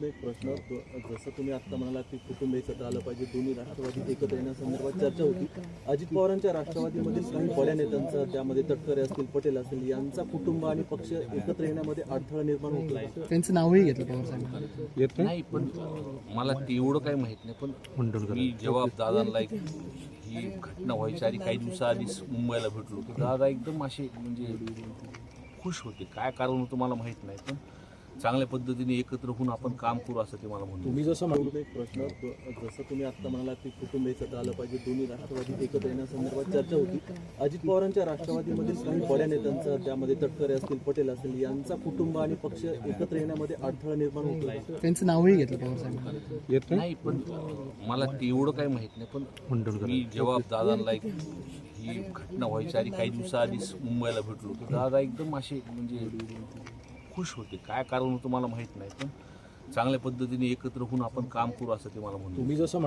महोदय एक प्रश्न जसं तुम्ही आता म्हणालात की कुटुंब एकत्र आलं पाहिजे, दोन्ही राष्ट्रवादी एकत्र येण्यासंदर्भात चर्चा होती. अजित पवारांच्या राष्ट्रवादीमधील काही बड्या नेत्यांचा, त्यामध्ये तटकरे असतील, पटेल असतील, यांचा कुटुंब आणि पक्ष एकत्र येण्यामध्ये अडथळा निर्माण होत आहे. त्यांचं नावही घेतलं पवार साहेब नाही, पण मला तेवढं काही माहित नाही. पण मी जेव्हा दादांना ही घटना व्हायच्या आधी काही दिवसाआधीच मुंबईला भेटलो तर दादा एकदम असे म्हणजे खुश होते. काय कारण होतं मला माहित नाही, पण चांगल्या पद्धतीने एकत्र होऊन आपण काम करू असं ते मला म्हणतो. तुम्ही जसं म्हणून एक प्रश्न जसं तुम्ही आता म्हणालात की कुटुंब एकत्र आलं पाहिजे, दोन्ही राष्ट्रवादी एकत्र येण्यासंदर्भात चर्चा होती. अजित पवारांच्या राष्ट्रवादीमधील काही बड्या नेत्यांचा, त्यामध्ये तटकरे असतील, पटेल असतील, यांचा कुटुंब आणि पक्ष एकत्र येण्यामध्ये अडथळा निर्माण होत आहे. त्यांचं नावही घेतलं पवार साहेब नाही, पण मला तेवढं काही माहित नाही. पण मी जेव्हा दादांना ही घटना व्हायच्या आधी काही दिवसाआधीच मुंबईला भेटलो तर दादा एकदम असे म्हणजे खुश होते. काय कारण होतं मला माहित नाही, पण चांगल्या पद्धतीने एकत्र होऊन आपण काम करू असं ते मला म्हणतो. तुम्ही जसं